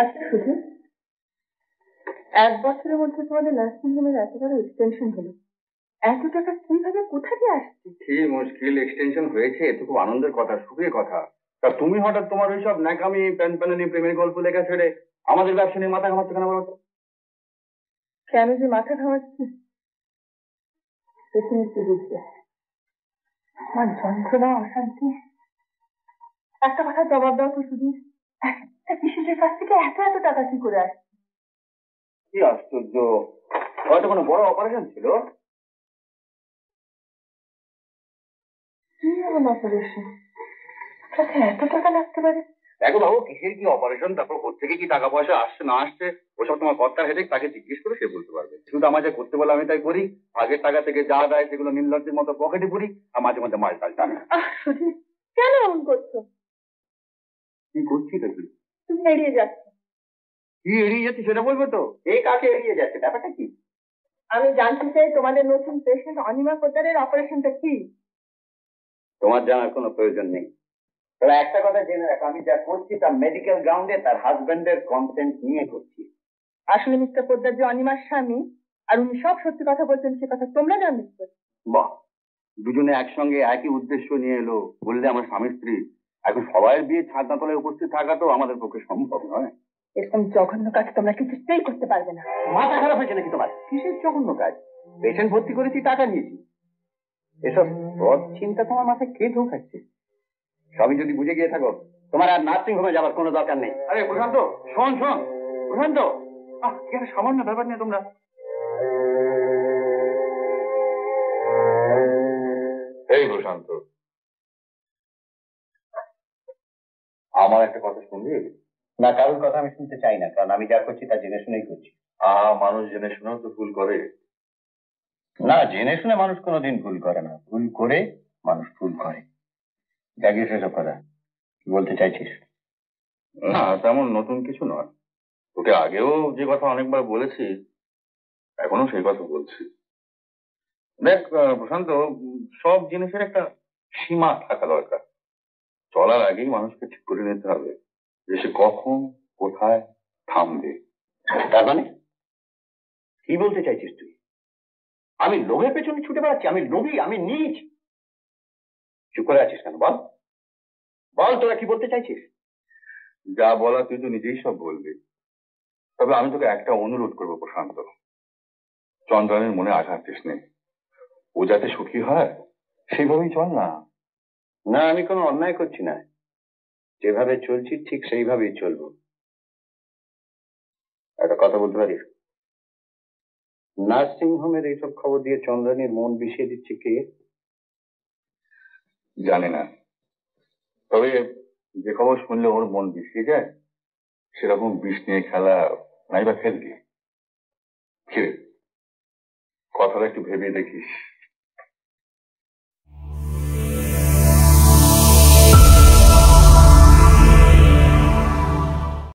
আচ্ছা শুধু 1 বছরের মধ্যে তোমাদের নার্সিং হোমের এত বড় এক্সটেনশন হলো, এত টাকা কিভাবে কোথা দিয়ে আসছে? কি মুশকিল এক্সটেনশন হয়েছে, এত খুব আনন্দের কথা, সুখের কথা। তা তুমি হঠাৎ তোমার ওইসব ন্যাকামি প্যানপ্যানানি প্রেমের গল্প লেখা ছেড়ে আমাদের ব্যবসা নিয়ে মাথা ঘামাচ্ছ কেন বলতো? কেন যে মাথা ঘামাচ্ছে পেছনে কি বুঝবে? আমার যন্ত্রণা, অশান্তি। একটা কথা জবাব দাও তো শুধু, একটা পেশেন্টের কাছ থেকে এত এত টাকা কি করে আসছে? কি আশ্চর্য, হয়তো কোনো বড় অপারেশন ছিল। কি এমন অপারেশন তাতে এত টাকা লাগতে পারে? দেখো বাবু, কিসের কি অপারেশন, তারপর কোথেকে কি টাকা পয়সা আসছে না আসছে, ওসব তোমার কর্তার হেডেক, তাকে জিজ্ঞেস করে সে বলতে পারবে। শুধু আমার যা করতে বলে আমি তাই করি। আগের টাকা থেকে যা দেয় সেগুলো নির্লজ্জের মতো পকেটে পুরি, আর মাঝে মাঝে মাল টাল টানি। সুধীর, কেন এমন করছো? কি করছি দেখি? তুমি এড়িয়ে যাচ্ছ। কি এড়িয়ে যাচ্ছে সেটা বলবে তো? এই কাকে এড়িয়ে যাচ্ছে, ব্যাপারটা কি? আমি জানতে চাই তোমাদের নতুন পেশেন্ট অনিমা পোদ্দারের অপারেশনটা কি? তোমার জানার কোনো প্রয়োজন নেই। তবে একটা কথা জেনে রাখো, আমি যা করছি তা মেডিকেল গ্রাউন্ডে তার হাজবেন্ডের কনসেন্ট নিয়ে করছি। আসলে মিস্টার পোদ্দার যে অনিমার স্বামী, আর উনি সব সত্যি কথা বলছেন, সে কথা তোমরা জানতে? বাহ, দুজনে একসঙ্গে একই উদ্দেশ্য নিয়ে এলো, বললে আমার স্বামী স্ত্রী। এখন সবাই বিয়ে ছাদনা তলায় উপস্থিত থাকা তো আমাদের পক্ষে সম্ভব নয়। এরকম জঘন্য কাজ তোমরা কিছুতেই করতে পারবে না। মাথা খারাপ হয়েছে নাকি তোমার? কিসের জঘন্য কাজ? পেশেন্ট ভর্তি করেছি, টাকা নিয়েছি। এসব বদ চিন্তা তোমার মাথায় কে ঢোকাচ্ছে? সবই যদি বুঝে গিয়ে থাকো, তোমার আর নার্সিং হোমে যাবার কোনো দরকার নেই। আরে প্রশান্ত, শোন শোন প্রশান্ত, এখানে সামান্য ব্যাপার নিয়ে তোমরা। এই প্রশান্ত, আমার একটা কথা শুনবি? না, কারোর কথা আমি শুনতে চাই না, কারণ আমি যা করছি তা জেনে শুনেই করছি। মানুষ জেনে শুনেও তো ভুল করে। না, জেনে শুনে মানুষ কোনোদিন ভুল করে না, ভুল করে মানুষ ভুল করে। জাগিয়ে সেসব কথা কি বলতে চাইছিস? না, তেমন নতুন কিছু নয়। তোকে আগেও যে কথা অনেকবার বলেছি, এখনো সেই কথা বলছি। দেখ প্রশান্ত, সব জিনিসের একটা সীমা থাকা দরকার। চলার আগেই মানুষকে ঠিক করে নিতে হবে যে সে কখন কোথায় থামবে। তার মানে কি বলতে চাইছিস তুই? আমি লোভের পেছনে ছুটে বেড়াচ্ছি? আমি লোভী, আমি নীচ? চুপ করে আছিস কেন, বল বল, তোরা কি বলতে চাইছিস? যা বলা তুই তো নিজেই সব বলবি। তবে আমি তোকে একটা অনুরোধ করবো প্রশান্ত, চন্দ্রানীর মনে আঘাত দিস নে। ও যাতে সুখী হয় সেইভাবেই চল না। না, আমি কোনো অন্যায় করছি না, যেভাবে চলছি ঠিক সেইভাবেই চলবো। একটা কথা বলতে পারিস, নার্সিং হোমের এইসব খবর দিয়ে চন্দ্রানীর মন বিষিয়ে দিচ্ছে কে? জানি না, তবে যে খবর শুনলে ওর মন বিষিয়ে যায়, সেরকম বিষ নিয়ে খেলা নাই বা খেলবি? কথাটা একটু ভেবে দেখিস।